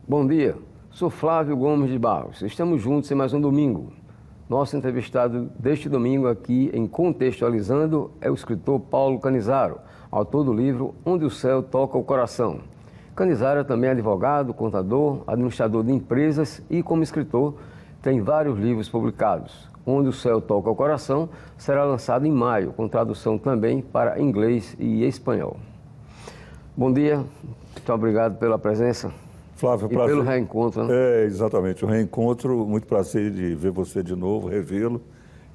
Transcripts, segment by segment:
Bom dia, sou Flávio Gomes de Barros. Estamos juntos em mais um domingo. Nosso entrevistado deste domingo aqui em Contextualizando é o escritor Paulo Canizaro, autor do livro Onde o Céu Toca o Coração. Canizaro é também advogado, contador, administrador de empresas e, como escritor, tem vários livros publicados. Onde o Céu Toca o Coração será lançado em maio, com tradução também para inglês e espanhol. Bom dia, muito obrigado pela presença. Flávio, e prazer. pelo reencontro, né? Exatamente, o reencontro, muito prazer de ver você de novo, revê-lo.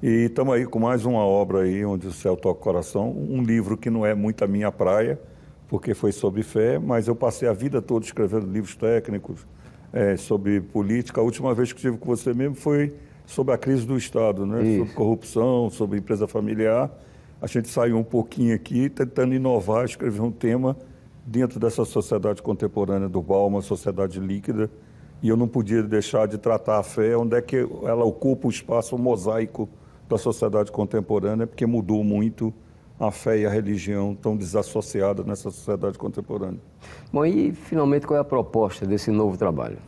E estamos aí com mais uma obra aí, Onde o Céu Toca o Coração, um livro que não é muito a minha praia, porque foi sobre fé, mas eu passei a vida toda escrevendo livros técnicos sobre política. A última vez que estive com você mesmo foi sobre a crise do Estado, né? Sobre corrupção, sobre empresa familiar. A gente saiu um pouquinho aqui tentando inovar, escrever um tema dentro dessa sociedade contemporânea do Bauman, uma sociedade líquida, e eu não podia deixar de tratar a fé, onde é que ela ocupa o espaço mosaico da sociedade contemporânea, porque mudou muito a fé e a religião, tão desassociadas nessa sociedade contemporânea. Bom, e finalmente qual é a proposta desse novo trabalho?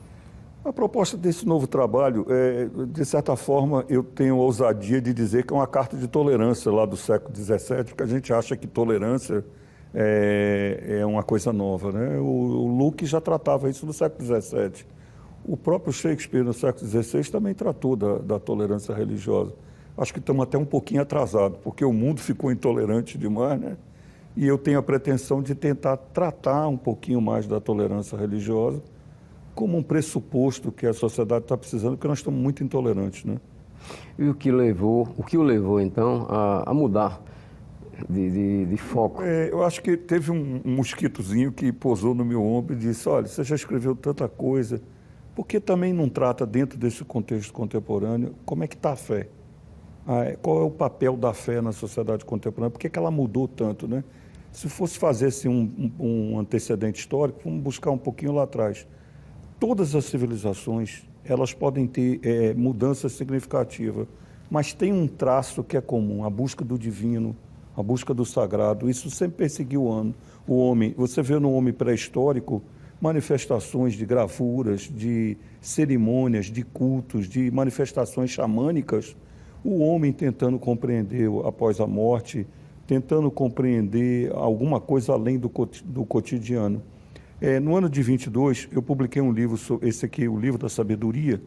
A proposta desse novo trabalho, de certa forma, eu tenho a ousadia de dizer que é uma carta de tolerância lá do século XVII, porque a gente acha que tolerância é uma coisa nova, né? O Luke já tratava isso no século XVII. O próprio Shakespeare, no século XVI, também tratou da tolerância religiosa. Acho que estamos até um pouquinho atrasados, porque o mundo ficou intolerante demais, né? E eu tenho a pretensão de tentar tratar um pouquinho mais da tolerância religiosa como um pressuposto que a sociedade está precisando, porque nós estamos muito intolerantes, né? E o que o levou então a mudar de foco? Eu acho que teve um mosquitozinho que pousou no meu ombro e disse, olha, você já escreveu tanta coisa, por que também não trata dentro desse contexto contemporâneo como é que está a fé? Qual é o papel da fé na sociedade contemporânea? Por que ela mudou tanto, né? Se fosse fazer assim, um antecedente histórico, vamos buscar um pouquinho lá atrás. Todas as civilizações, elas podem ter mudanças significativas, mas tem um traço que é comum, a busca do divino, a busca do sagrado. Isso sempre perseguiu o homem. Você vê no homem pré-histórico manifestações de gravuras, de cerimônias, de cultos, de manifestações xamânicas. O homem tentando compreender após a morte, tentando compreender alguma coisa além do cotidiano. No ano de 22, eu publiquei um livro, esse aqui, o Livro da Sabedoria,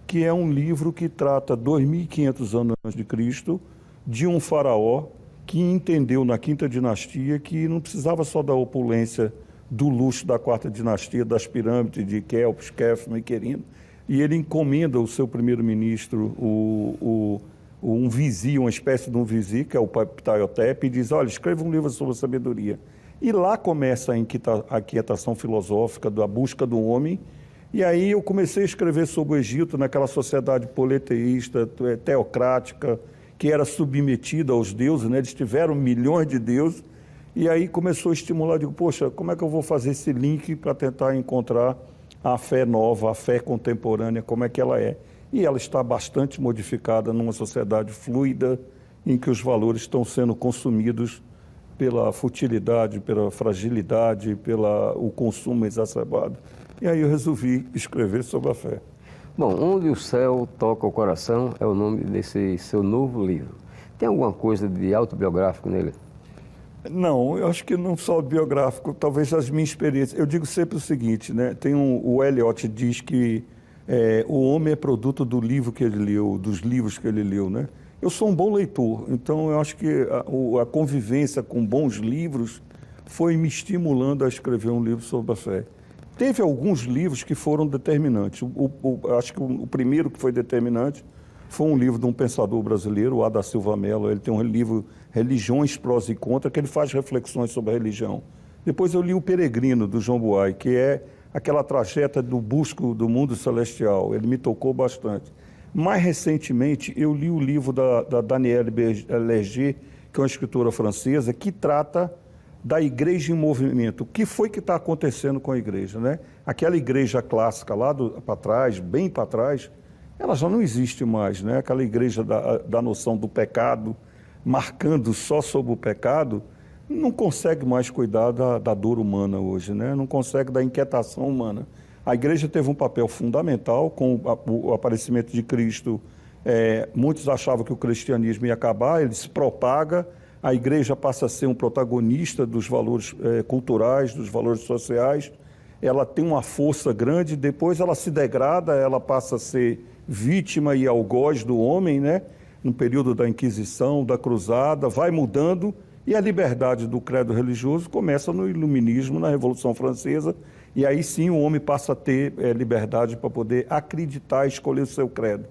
que é um livro que trata 2.500 anos antes de Cristo, de um faraó que entendeu na quinta dinastia que não precisava só da opulência, do luxo da quarta dinastia, das pirâmides de Quéops, Quéfano e Querino, e ele encomenda o seu primeiro-ministro, um vizir, uma espécie de um vizir, que é o Ptahhotep, e diz, olha, escreva um livro sobre a sabedoria. E lá começa a inquietação filosófica da busca do homem, e aí eu comecei a escrever sobre o Egito, naquela sociedade politeísta, teocrática, que era submetida aos deuses, né? Eles tiveram milhões de deuses, e aí começou a estimular, digo, poxa, como é que eu vou fazer esse link para tentar encontrar a fé nova, a fé contemporânea, como é que ela é? E ela está bastante modificada numa sociedade fluida, em que os valores estão sendo consumidos pela futilidade, pela fragilidade, pelo consumo exacerbado. E aí eu resolvi escrever sobre a fé. Bom, Onde o Céu Toca o Coração é o nome desse seu novo livro. Tem alguma coisa de autobiográfico nele? Não, eu acho que não só biográfico, talvez as minhas experiências. Eu digo sempre o seguinte, né? O Eliot diz que o homem é produto do livro que ele leu, dos livros que ele leu, né? Eu sou um bom leitor, então eu acho que a convivência com bons livros foi me estimulando a escrever um livro sobre a fé. Teve alguns livros que foram determinantes. Acho que o primeiro que foi determinante foi um livro de um pensador brasileiro, o Ada Silva Mello. Ele tem um livro, Religiões, Prós e Contra, que ele faz reflexões sobre a religião. Depois eu li O Peregrino, do João Buai, que é aquela trajetória do busco do mundo celestial. Ele me tocou bastante. Mais recentemente, eu li o livro da Danielle Berger, que é uma escritora francesa, que trata da igreja em movimento. O que foi que está acontecendo com a igreja, né? Aquela igreja clássica lá para trás, bem para trás, ela já não existe mais, né? Aquela igreja da noção do pecado, marcando só sobre o pecado, não consegue mais cuidar da dor humana hoje, né? Não consegue da inquietação humana. A igreja teve um papel fundamental com o aparecimento de Cristo. Muitos achavam que o cristianismo ia acabar, ele se propaga, a igreja passa a ser um protagonista dos valores culturais, dos valores sociais, ela tem uma força grande, depois ela se degrada, ela passa a ser vítima e algoz do homem, né? No período da Inquisição, da Cruzada, vai mudando, e a liberdade do credo religioso começa no Iluminismo, na Revolução Francesa, e aí sim o homem passa a ter liberdade para poder acreditar e escolher o seu credo.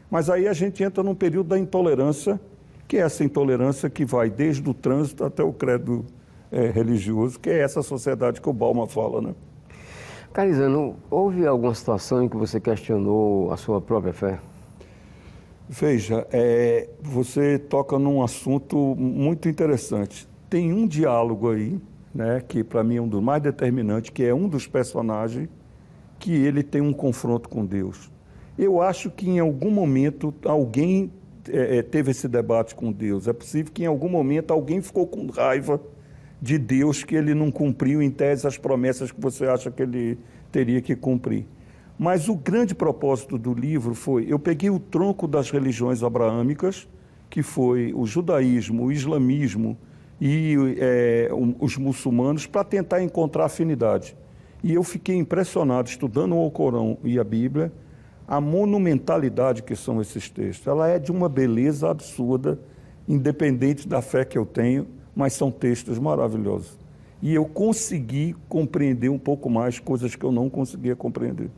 Mas aí a gente entra num período da intolerância, que é essa intolerância que vai desde o trânsito até o credo religioso, que é essa sociedade que o Bauman fala, né? Carizano, houve alguma situação em que você questionou a sua própria fé? Veja, você toca num assunto muito interessante. Tem um diálogo aí, né, que para mim é um dos mais determinantes, que é um dos personagens que ele tem um confronto com Deus. Eu acho que em algum momento alguém teve esse debate com Deus. É possível que em algum momento alguém ficou com raiva de Deus, que ele não cumpriu em tese as promessas que você acha que ele teria que cumprir. Mas o grande propósito do livro foi, eu peguei o tronco das religiões abraâmicas, que foi o judaísmo, o islamismo e os muçulmanos, para tentar encontrar afinidade. E eu fiquei impressionado, estudando o Alcorão e a Bíblia, a monumentalidade que são esses textos. Ela é de uma beleza absurda, independente da fé que eu tenho, mas são textos maravilhosos. E eu consegui compreender um pouco mais coisas que eu não conseguia compreender.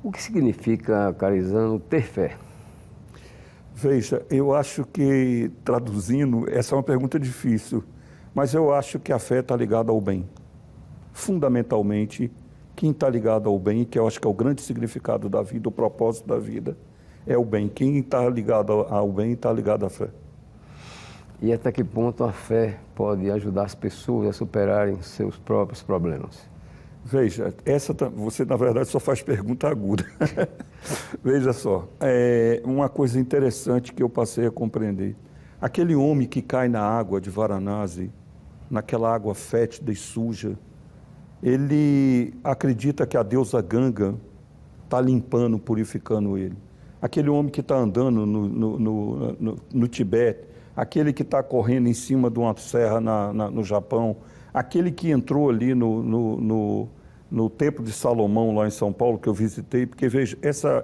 O que significa, Carizano, ter fé? Veja, eu acho que, traduzindo, essa é uma pergunta difícil, mas eu acho que a fé está ligada ao bem. Fundamentalmente, quem está ligado ao bem, que eu acho que é o grande significado da vida, o propósito da vida, é o bem. Quem está ligado ao bem está ligado à fé. E até que ponto a fé pode ajudar as pessoas a superarem seus próprios problemas? Veja, você na verdade só faz pergunta aguda. Veja só, uma coisa interessante que eu passei a compreender. Aquele homem que cai na água de Varanasi, naquela água fétida e suja, ele acredita que a deusa Ganga está limpando, purificando ele. Aquele homem que está andando no Tibete, aquele que está correndo em cima de uma serra no Japão, aquele que entrou ali no Templo de Salomão, lá em São Paulo, que eu visitei, porque, veja,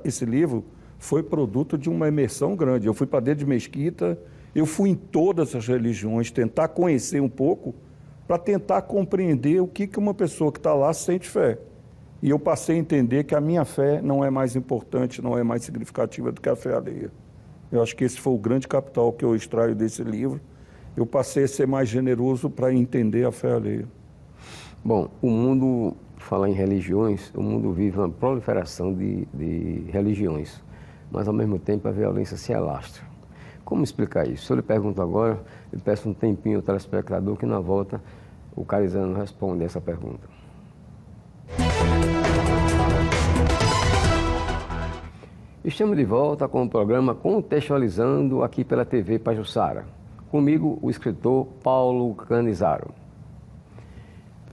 esse livro foi produto de uma imersão grande. Eu fui para dentro de mesquita, eu fui em todas as religiões, tentar conhecer um pouco, para tentar compreender o que uma pessoa que está lá sente fé. E eu passei a entender que a minha fé não é mais importante, não é mais significativa do que a fé alheia. Eu acho que esse foi o grande capital que eu extraio desse livro. Eu passei a ser mais generoso para entender a fé alheia. Bom, o mundo, falar em religiões, o mundo vive uma proliferação de religiões, mas ao mesmo tempo a violência se alastra. Como explicar isso? Se eu lhe pergunto agora, eu peço um tempinho ao telespectador que na volta o Carizano responde essa pergunta. Estamos de volta com o programa Contextualizando aqui pela TV Pajuçara. Comigo, o escritor Paulo Canizaro.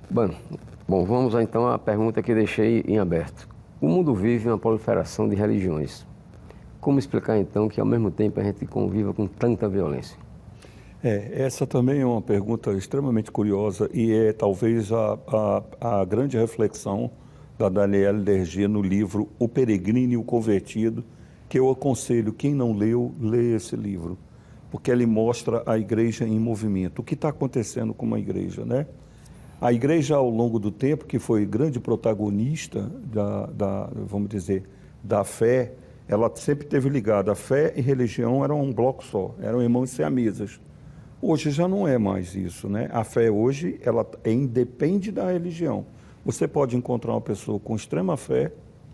Bom, vamos então à pergunta que deixei em aberto. O mundo vive uma proliferação de religiões. Como explicar então que ao mesmo tempo a gente conviva com tanta violência? Essa também é uma pergunta extremamente curiosa e é talvez a grande reflexão da Danielle Dergé no livro O Peregrino e o Convertido, que eu aconselho quem não leu, lê esse livro, porque ele mostra a igreja em movimento. O que está acontecendo com uma igreja, né? A igreja, ao longo do tempo, que foi grande protagonista vamos dizer, da fé, ela sempre esteve ligada. A fé e religião eram um bloco só, eram irmãos siamesas. Hoje já não é mais isso, né? A fé hoje, ela independe da religião. Você pode encontrar uma pessoa com extrema fé,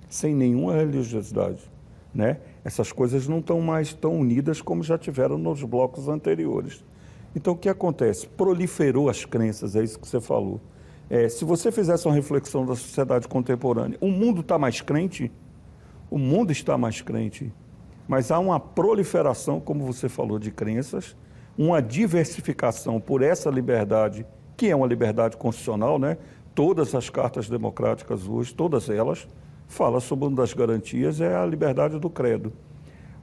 sem nenhuma religiosidade, né? Essas coisas não estão mais tão unidas como já tiveram nos blocos anteriores. Então, o que acontece? Proliferou as crenças, é isso que você falou. Se você fizesse uma reflexão da sociedade contemporânea, o mundo está mais crente? O mundo está mais crente, mas há uma proliferação, como você falou, de crenças, uma diversificação por essa liberdade, que é uma liberdade constitucional, né? Todas as cartas democráticas hoje, todas elas, falam sobre uma das garantias, é a liberdade do credo.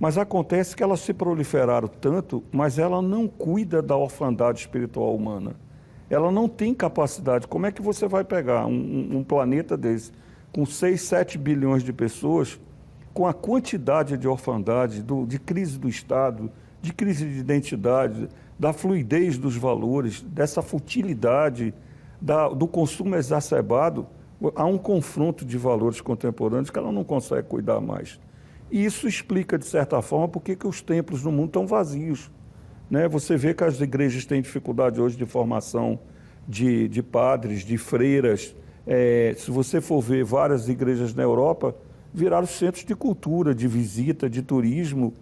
Mas acontece que elas se proliferaram tanto, mas ela não cuida da orfandade espiritual humana. Ela não tem capacidade. Como é que você vai pegar um planeta desse, com 6, 7 bilhões de pessoas, com a quantidade de orfandade, de crise do Estado, de crise de identidade, da fluidez dos valores, dessa futilidade, do consumo exacerbado, há um confronto de valores contemporâneos que ela não consegue cuidar mais. E isso explica, de certa forma, por que os templos no mundo estão vazios. Né? Você vê que as igrejas têm dificuldade hoje de formação de padres, de freiras. Se você for ver várias igrejas na Europa, viraram centros de cultura, de visita, de turismo,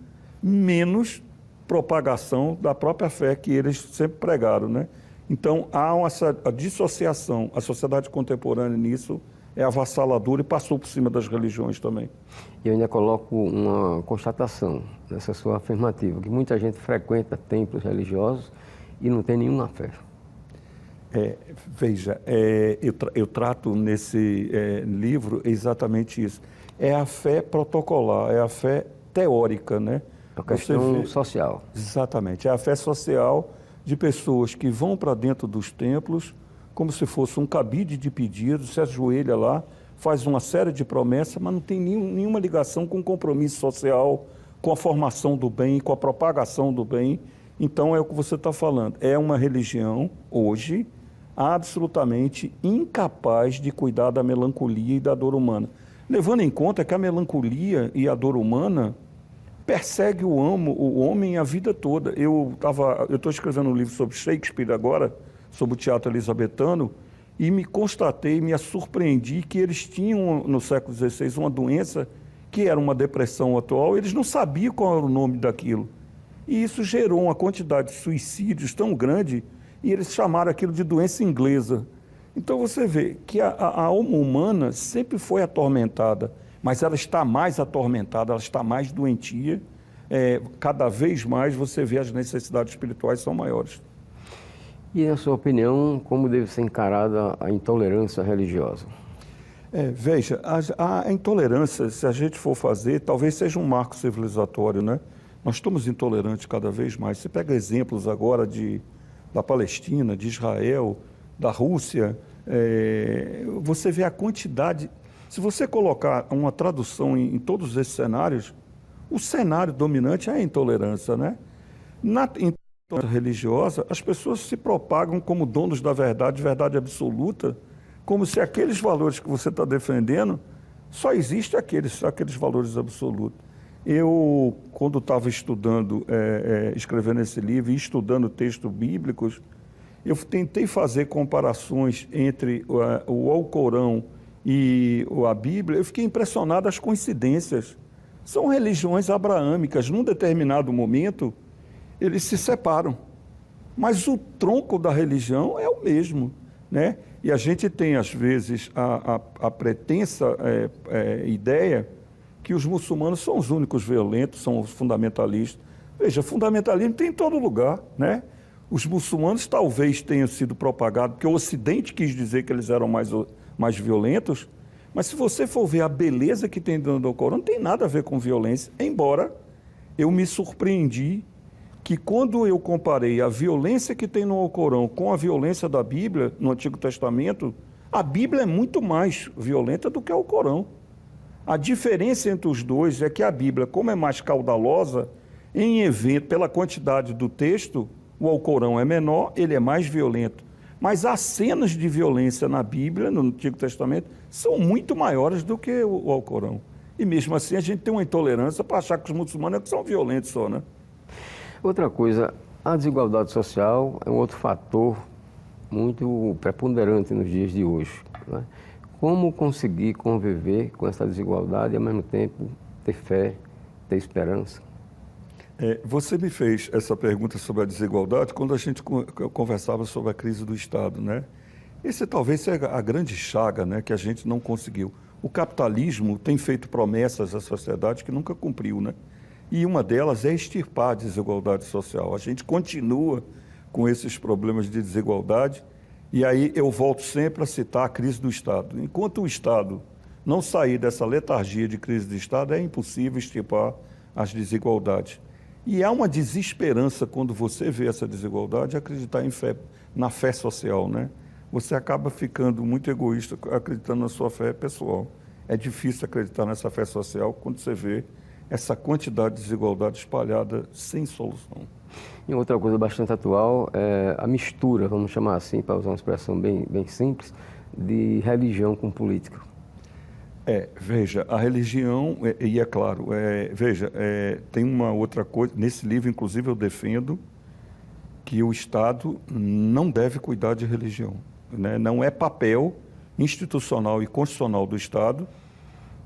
menos propagação da própria fé que eles sempre pregaram. Né? Então, há a dissociação. A sociedade contemporânea nisso é avassaladora e passou por cima das religiões também. E eu ainda coloco uma constatação nessa sua afirmativa, que muita gente frequenta templos religiosos e não tem nenhuma fé. Veja, eu trato nesse livro exatamente isso. É a fé protocolar, é a fé teórica, né? É a questão social. Exatamente, é a fé social de pessoas que vão para dentro dos templos como se fosse um cabide de pedidos, se ajoelha lá, faz uma série de promessas, mas não tem nenhuma ligação com o compromisso social, com a formação do bem, com a propagação do bem. Então é o que você está falando. É uma religião, hoje, absolutamente incapaz de cuidar da melancolia e da dor humana. Levando em conta que a melancolia e a dor humana persegue o homem a vida toda. Eu estou escrevendo um livro sobre Shakespeare agora, sobre o teatro elisabetano, e me surpreendi que eles tinham, no século XVI, uma doença que era uma depressão atual, eles não sabiam qual era o nome daquilo. E isso gerou uma quantidade de suicídios tão grande, e eles chamaram aquilo de doença inglesa. Então você vê que a alma humana sempre foi atormentada, mas ela está mais atormentada, ela está mais doentia. Cada vez mais você vê as necessidades espirituais são maiores. E, na sua opinião, como deve ser encarada a intolerância religiosa? Veja, a intolerância, se a gente for fazer, talvez seja um marco civilizatório, né? Nós estamos intolerantes cada vez mais. Você pega exemplos agora da Palestina, de Israel, da Rússia, você vê a quantidade. Se você colocar uma tradução em todos esses cenários, o cenário dominante é a intolerância, né? Na intolerância religiosa, as pessoas se propagam como donos da verdade absoluta, como se aqueles valores que você está defendendo, só existem aqueles valores absolutos. Eu, quando estava estudando, escrevendo esse livro e estudando textos bíblicos, eu tentei fazer comparações entre o Alcorão e a Bíblia. Eu fiquei impressionado às coincidências. São religiões abraâmicas. Num determinado momento, eles se separam. Mas o tronco da religião é o mesmo, né? E a gente tem, às vezes, a pretensa ideia que os muçulmanos são os únicos violentos, são os fundamentalistas. Veja, fundamentalismo tem em todo lugar, né? Os muçulmanos talvez tenham sido propagados, porque o Ocidente quis dizer que eles eram mais violentos, mas se você for ver a beleza que tem dentro do Corão, não tem nada a ver com violência, embora eu me surpreendi que quando eu comparei a violência que tem no Alcorão com a violência da Bíblia, no Antigo Testamento, a Bíblia é muito mais violenta do que o Alcorão. A diferença entre os dois é que a Bíblia, como é mais caudalosa, em evento, pela quantidade do texto, o Alcorão é menor, ele é mais violento. Mas as cenas de violência na Bíblia, no Antigo Testamento, são muito maiores do que o Alcorão. E mesmo assim a gente tem uma intolerância para achar que os muçulmanos são violentos só, né? Outra coisa, a desigualdade social é um outro fator muito preponderante nos dias de hoje, né? Como conseguir conviver com essa desigualdade e, ao mesmo tempo, ter fé, ter esperança? Você me fez essa pergunta sobre a desigualdade quando a gente conversava sobre a crise do Estado, né? Esse talvez seja a grande chaga, né, que a gente não conseguiu. O capitalismo tem feito promessas à sociedade que nunca cumpriu, né? E uma delas é extirpar a desigualdade social. A gente continua com esses problemas de desigualdade E aí eu volto sempre a citar a crise do Estado. Enquanto o Estado não sair dessa letargia de crise do Estado, é impossível extirpar as desigualdades. E há uma desesperança quando você vê essa desigualdade, acreditar na fé social, né? Você acaba ficando muito egoísta acreditando na sua fé pessoal. É difícil acreditar nessa fé social quando você vê essa quantidade de desigualdade espalhada sem solução. E outra coisa bastante atual é a mistura, vamos chamar assim, para usar uma expressão bem simples, de religião com política. Veja, a religião, e é claro, tem uma outra coisa, nesse livro, inclusive, eu defendo que o Estado não deve cuidar de religião, né? Não é papel institucional e constitucional do Estado.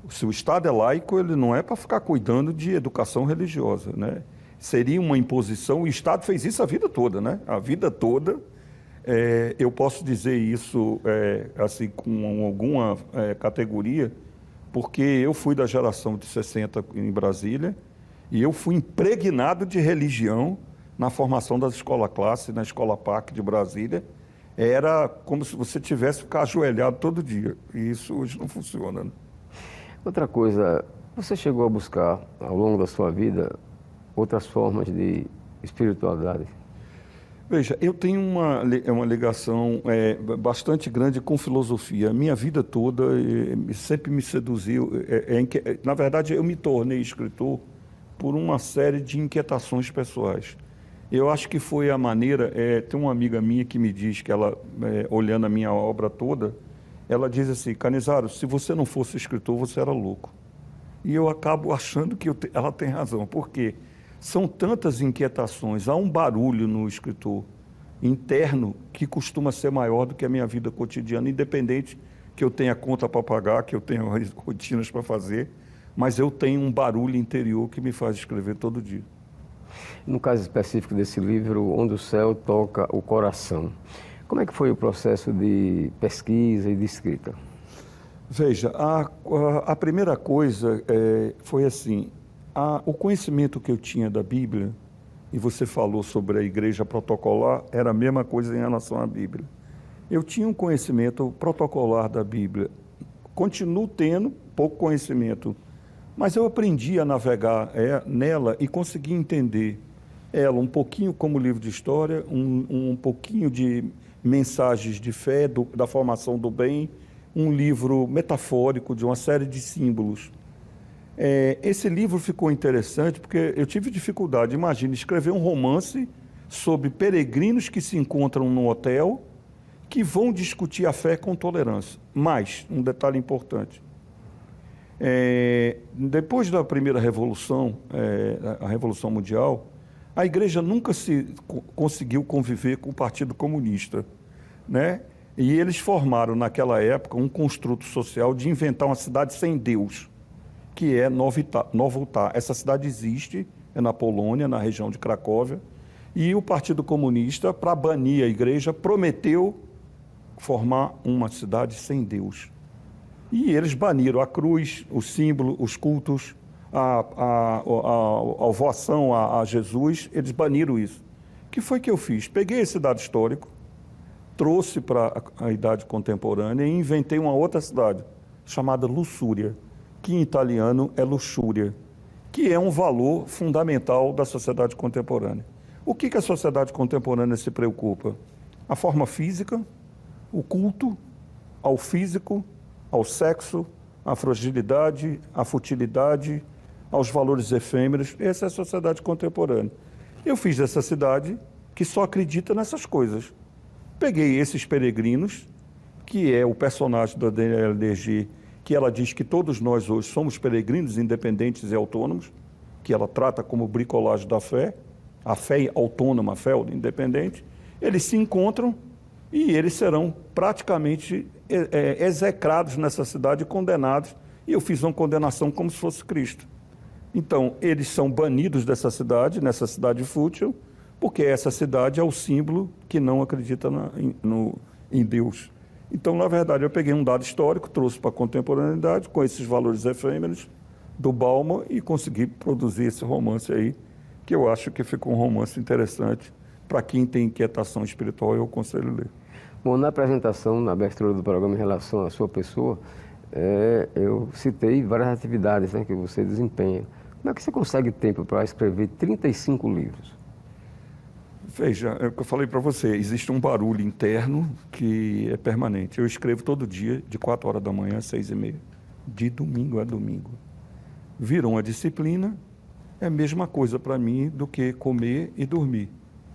Se o Estado é laico, ele não é para ficar cuidando de educação religiosa, né? Seria uma imposição, o Estado fez isso a vida toda, né? A vida toda. Eu posso dizer isso assim, com alguma categoria, porque eu fui da geração de 60 em Brasília e eu fui impregnado de religião na formação das escola classe, na escola PAC de Brasília. Era como se você tivesse que ficar ajoelhado todo dia. E isso hoje não funciona, né? Outra coisa, você chegou a buscar, ao longo da sua vida, outras formas de espiritualidade? Veja, eu tenho uma ligação bastante grande com filosofia. Minha vida toda sempre me seduziu. Na verdade, eu me tornei escritor por uma série de inquietações pessoais. Eu acho que foi a maneira... tem uma amiga minha que me diz que ela, olhando a minha obra toda, ela diz assim: Canizaro, se você não fosse escritor, você era louco. E eu acabo achando que ela tem razão. Por quê? São tantas inquietações, há um barulho no escritor interno que costuma ser maior do que a minha vida cotidiana, independente que eu tenha conta para pagar, que eu tenha rotinas para fazer, mas eu tenho um barulho interior que me faz escrever todo dia. No caso específico desse livro, Onde o Céu Toca o Coração, como é que foi o processo de pesquisa e de escrita? Veja, a primeira coisa foi assim, o conhecimento que eu tinha da Bíblia, e você falou sobre a igreja protocolar, era a mesma coisa em relação à Bíblia. Eu tinha um conhecimento protocolar da Bíblia, continuo tendo pouco conhecimento, mas eu aprendi a navegar nela e consegui entender ela um pouquinho como livro de história, um pouquinho de mensagens de fé, da formação do bem, um livro metafórico de uma série de símbolos. Esse livro ficou interessante porque eu tive dificuldade, imagine, escrever um romance sobre peregrinos que se encontram num hotel que vão discutir a fé com tolerância. Mas, um detalhe importante, depois da primeira revolução, a Revolução Mundial, a igreja nunca conseguiu conviver com o Partido Comunista, né? E eles formaram, naquela época, um construto social de inventar uma cidade sem Deus, que é Nowota. Essa cidade existe, é na Polônia, na região de Cracóvia, e o Partido Comunista, para banir a igreja, prometeu formar uma cidade sem Deus. E eles baniram a cruz, o símbolo, os cultos, a voação a Jesus, eles baniram isso. O que foi que eu fiz? Peguei esse dado histórico, trouxe para a idade contemporânea e inventei uma outra cidade, chamada Luxúria, que em italiano é luxúria, que é um valor fundamental da sociedade contemporânea. O que a sociedade contemporânea se preocupa? A forma física, o culto ao físico, ao sexo, à fragilidade, à futilidade, aos valores efêmeros. Essa é a sociedade contemporânea. Eu fiz essa cidade que só acredita nessas coisas. Peguei esses peregrinos, que é o personagem da Daniela Dergi, que ela diz que todos nós hoje somos peregrinos independentes e autônomos, que ela trata como bricolagem da fé, a fé autônoma, a fé independente. Eles se encontram e eles serão praticamente execrados nessa cidade e condenados. E eu fiz uma condenação como se fosse Cristo. Então, eles são banidos dessa cidade, nessa cidade fútil, porque essa cidade é o símbolo que não acredita em Deus. Então, na verdade, eu peguei um dado histórico, trouxe para a contemporaneidade, com esses valores efêmeros do Bauman, e consegui produzir esse romance aí, que eu acho que ficou um romance interessante. Para quem tem inquietação espiritual, eu aconselho ler. Bom, na apresentação, na abertura do programa em relação à sua pessoa, eu citei várias atividades, né, que você desempenha. Como é que você consegue tempo para escrever 35 livros? Veja, é o que eu falei para você, existe um barulho interno que é permanente. Eu escrevo todo dia, de 4 horas da manhã às 6h30, de domingo a domingo. Virou uma disciplina, é a mesma coisa para mim do que comer e dormir.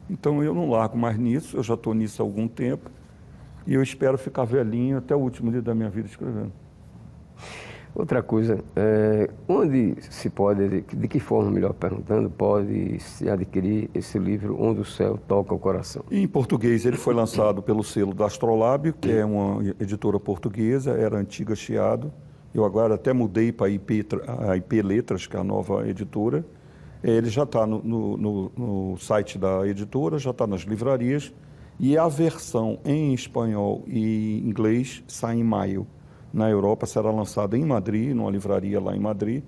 Então eu não largo mais nisso, eu já estou nisso há algum tempo, e eu espero ficar velhinho até o último dia da minha vida escrevendo. Outra coisa, onde se pode, de que forma, melhor perguntando, pode se adquirir esse livro, Onde o Céu Toca o Coração? Em português, ele foi lançado pelo selo da Astrolábio, que é uma editora portuguesa, era a antiga Chiado. Eu agora até mudei para a IP Letras, que é a nova editora. Ele já está no site da editora, já está nas livrarias, e a versão em espanhol e inglês sai em maio. Na Europa será lançada em Madrid, numa livraria lá em Madrid,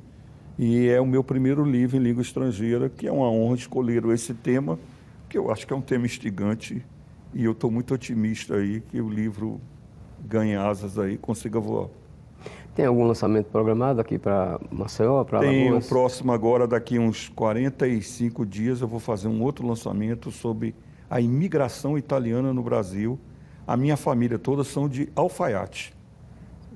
e é o meu primeiro livro em língua estrangeira, que é uma honra escolher esse tema, que eu acho que é um tema instigante, e eu estou muito otimista aí que o livro ganhe asas aí, consiga voar. Tem algum lançamento programado aqui para Maceió, para Alagoas? Tem o próximo agora, daqui uns 45 dias, eu vou fazer um outro lançamento sobre a imigração italiana no Brasil. A minha família toda são de alfaiate.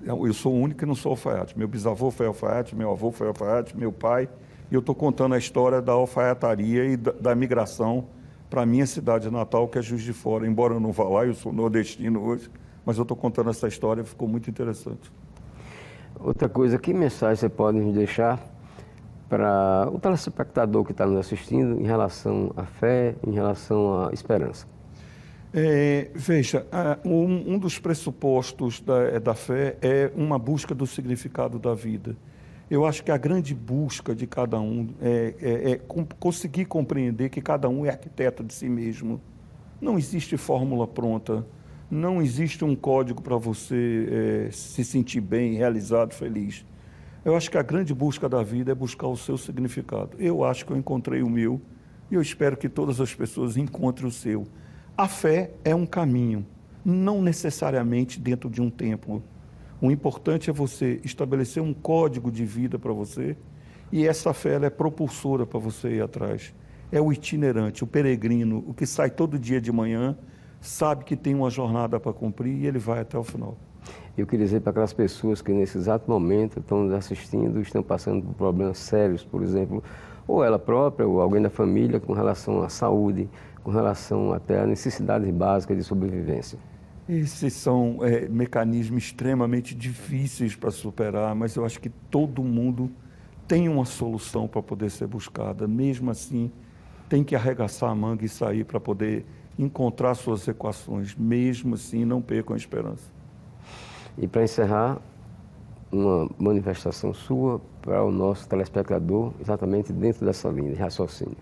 Eu sou o único que não sou alfaiate. Meu bisavô foi alfaiate, meu avô foi alfaiate, meu pai. E eu estou contando a história da alfaiataria e da migração para a minha cidade natal, que é Juiz de Fora. Embora eu não vá lá, eu sou nordestino hoje, mas eu estou contando essa história, ficou muito interessante. Outra coisa, que mensagem você pode nos deixar para o telespectador que está nos assistindo em relação à fé, em relação à esperança? Veja, um dos pressupostos da fé é uma busca do significado da vida. Eu acho que a grande busca de cada um é conseguir compreender que cada um é arquiteto de si mesmo. Não existe fórmula pronta, não existe um código para você se sentir bem, realizado, feliz. Eu acho que a grande busca da vida é buscar o seu significado. Eu acho que eu encontrei o meu e eu espero que todas as pessoas encontrem o seu. A fé é um caminho, não necessariamente dentro de um templo. O importante é você estabelecer um código de vida para você e essa fé ela é propulsora para você ir atrás. É o itinerante, o peregrino, o que sai todo dia de manhã, sabe que tem uma jornada para cumprir e ele vai até o final. Eu queria dizer para aquelas pessoas que nesse exato momento estão nos assistindo, estão passando por problemas sérios, por exemplo, ou ela própria ou alguém da família com relação à saúde, com relação até a necessidades básicas de sobrevivência. Esses são mecanismos extremamente difíceis para superar, mas eu acho que todo mundo tem uma solução para poder ser buscada. Mesmo assim, tem que arregaçar a manga e sair para poder encontrar suas equações. Mesmo assim, não percam a esperança. E para encerrar, uma manifestação sua para o nosso telespectador, exatamente dentro dessa linha de raciocínio.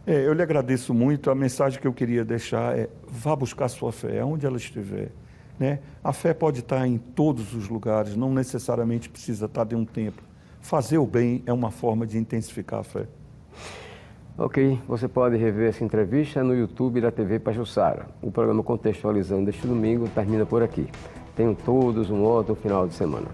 Eu lhe agradeço muito. A mensagem que eu queria deixar é: vá buscar sua fé, onde ela estiver. Né? A fé pode estar em todos os lugares, não necessariamente precisa estar de um templo. Fazer o bem é uma forma de intensificar a fé. Ok, você pode rever essa entrevista no YouTube da TV Pajuçara. O programa Contextualizando deste domingo termina por aqui. Tenham todos um ótimo final de semana.